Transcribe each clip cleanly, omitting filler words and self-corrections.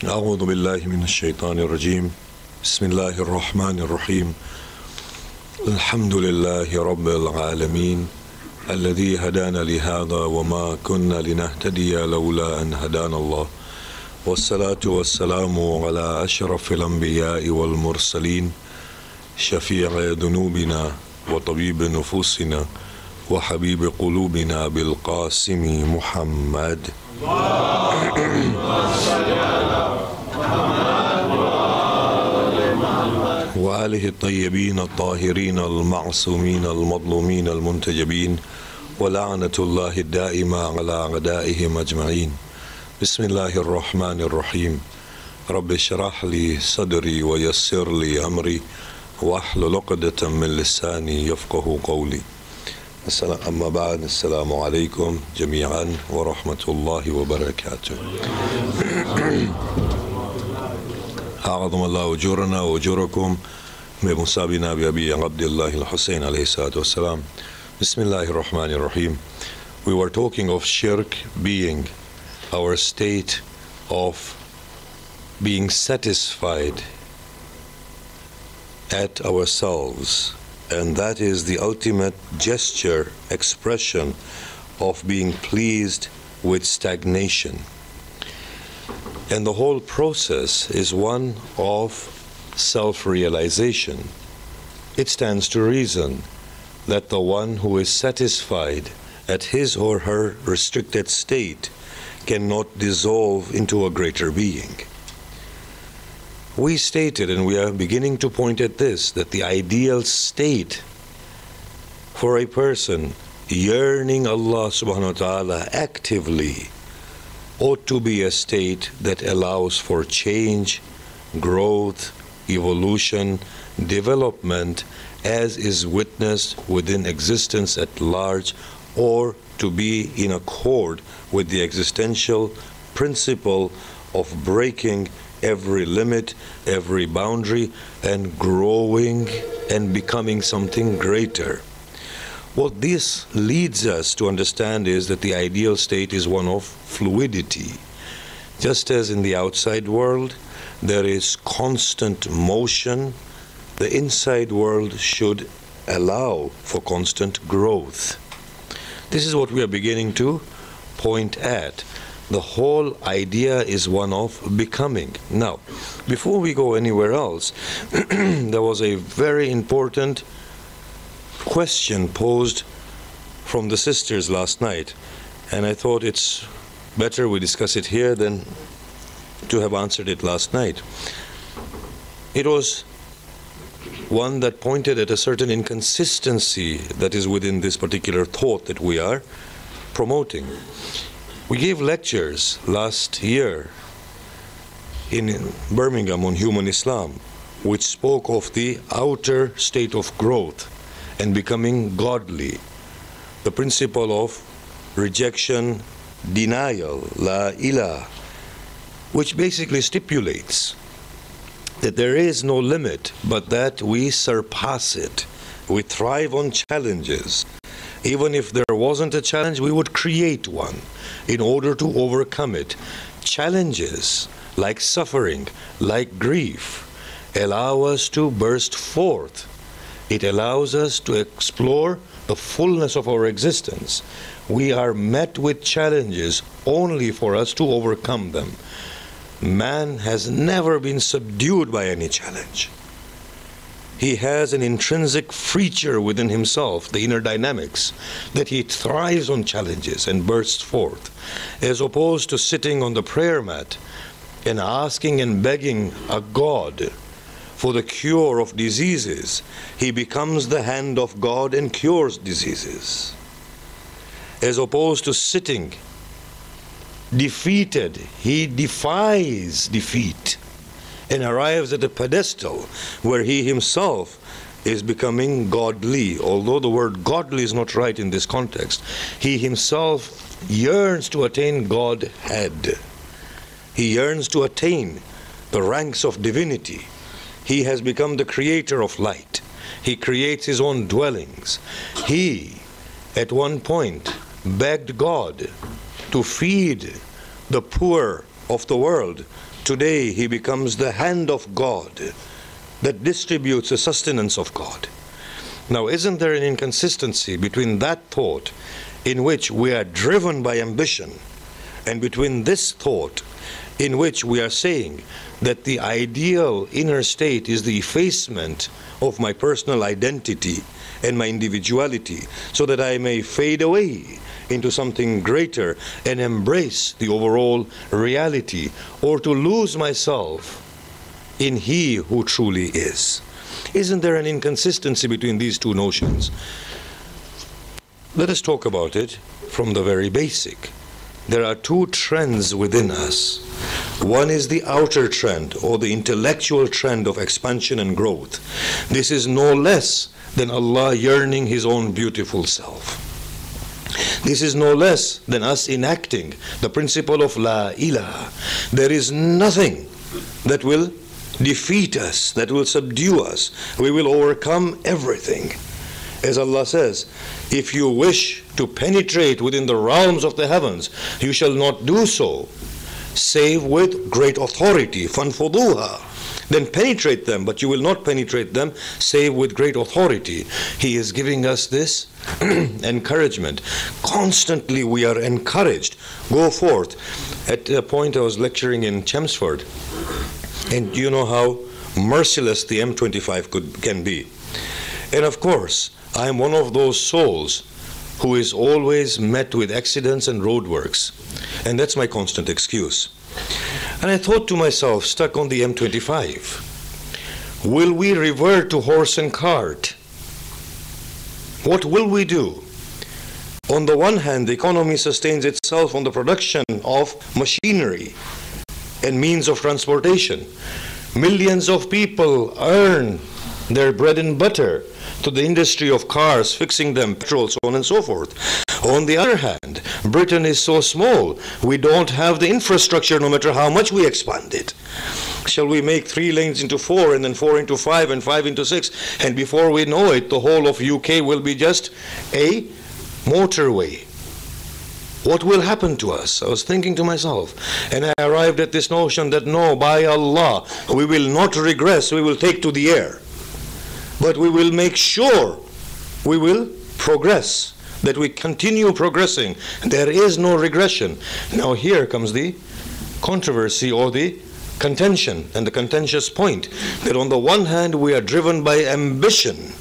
أعوذ بالله من الشيطان الرجيم بسم الله الرحمن الرحيم الحمد لله رب العالمين الذي هدانا لهذا وما كنا لنهتدي لولا أن هدانا الله والصلاة والسلام على أشرف الأنبياء والمرسلين شفيع ذنوبنا وطبيب نفوسنا وحبيب قلوبنا بالقاسم محمد وآله الطيبين الطاهرين المعصومين المظلومين المنتجبين ولعنة الله الدائمة على أعدائهم أجمعين. بسم الله الرحمن الرحيم. رب اشرح لي صدري ويسر لي أمري واحلل عقدة من لساني يفقه قولي. أما بعد، السلام عليكم جميعا ورحمة الله وبركاته. أعظم الله أجورنا وأجوركم بمصابنا بأبي عبد الله الحسين عليه الصلاة والسلام. بسم الله الرحمن الرحيم. We were talking of shirk being our state of being satisfied at ourselves, and that is the ultimate gesture, expression of being pleased with stagnation. And the whole process is one of self-realization. It stands to reason that the one who is satisfied at his or her restricted state cannot dissolve into a greater being. We stated, and we are beginning to point at this, that the ideal state for a person yearning Allah subhanahu wa ta'ala actively ought to be a state that allows for change, growth, evolution, development, as is witnessed within existence at large, or to be in accord with the existential principle of breaking every limit, every boundary, and growing and becoming something greater. What this leads us to understand is that the ideal state is one of fluidity. Just as in the outside world there is constant motion, the inside world should allow for constant growth. This is what we are beginning to point at. The whole idea is one of becoming. Now, before we go anywhere else, there was a very important question posed from the sisters last night, and I thought it's better we discuss it here than to have answered it last night. It was one that pointed at a certain inconsistency that is within this particular thought that we are promoting. We gave lectures last year in Birmingham on human Islam, which spoke of the outer state of growth and becoming godly, the principle of rejection, denial, la ilah, which basically stipulates that there is no limit, but that we surpass it. We thrive on challenges. Even if there wasn't a challenge, we would create one in order to overcome it. Challenges like suffering, like grief, allow us to burst forth. It allows us to explore the fullness of our existence. We are met with challenges only for us to overcome them. Man has never been subdued by any challenge. He has an intrinsic feature within himself, the inner dynamics, that he thrives on challenges and bursts forth. As opposed to sitting on the prayer mat and asking and begging a God for the cure of diseases, he becomes the hand of God and cures diseases. As opposed to sitting defeated, he defies defeat and arrives at a pedestal where he himself is becoming godly. Although the word godly is not right in this context, he himself yearns to attain Godhead. He yearns to attain the ranks of divinity. He has become the creator of light. He creates his own dwellings. He, at one point, begged God to feed the poor of the world Today he becomes the hand of God that distributes the sustenance of God. Now, isn't there an inconsistency between that thought in which we are driven by ambition and between this thought in which we are saying that the ideal inner state is the effacement of my personal identity and my individuality so that I may fade away into something greater and embrace the overall reality, or to lose myself in He who truly is? Isn't there an inconsistency between these two notions? Let us talk about it from the very basic. There are two trends within us. One is the outer trend, or the intellectual trend of expansion and growth. This is no less than Allah yearning His own beautiful self. This is no less than us enacting the principle of La ilaha. There is nothing that will defeat us, that will subdue us. We will overcome everything. As Allah says, if you wish to penetrate within the realms of the heavens, you shall not do so save with great authority. Fanfuduha. Then penetrate them, but you will not penetrate them save with great authority. He is giving us this encouragement. Constantly we are encouraged. Go forth. At a point I was lecturing in Chelmsford, and you know how merciless the M25 can be. And of course, I am one of those souls who is always met with accidents and roadworks. And that's my constant excuse. And I thought to myself, stuck on the M25, will we revert to horse and cart? What will we do? On the one hand, the economy sustains itself on the production of machinery and means of transportation. Millions of people earn their bread and butter to the industry of cars, fixing them, petrol, so on and so forth. On the other hand, Britain is so small, we don't have the infrastructure no matter how much we expand it. Shall we make 3 lanes into 4 and then 4 into 5 and 5 into 6, and before we know it, the whole of UK will be just a motorway? What will happen to us? I was thinking to myself, and I arrived at this notion that no, by Allah, we will not regress, we will take to the air. But we will make sure we will progress, that we continue progressing. There is no regression. Now here comes the controversy or the contention and the contentious point, that on the one hand we are driven by ambition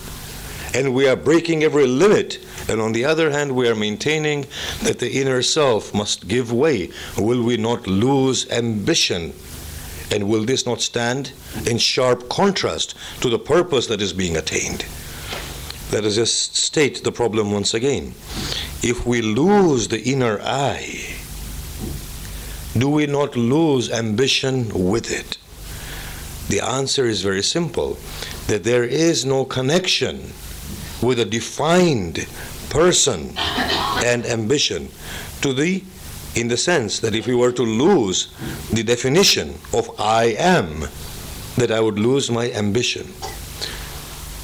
and we are breaking every limit, and on the other hand we are maintaining that the inner self must give way. Will we not lose ambition? And will this not stand in sharp contrast to the purpose that is being attained? Let us just state the problem once again. If we lose the inner eye, do we not lose ambition with it? The answer is very simple, that there is no connection with a defined person and ambition to the, in the sense that if we were to lose the definition of I am, that I would lose my ambition.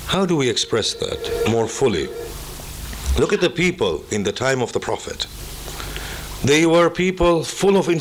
How do we express that more fully? Look at the people in the time of the Prophet. They were people full of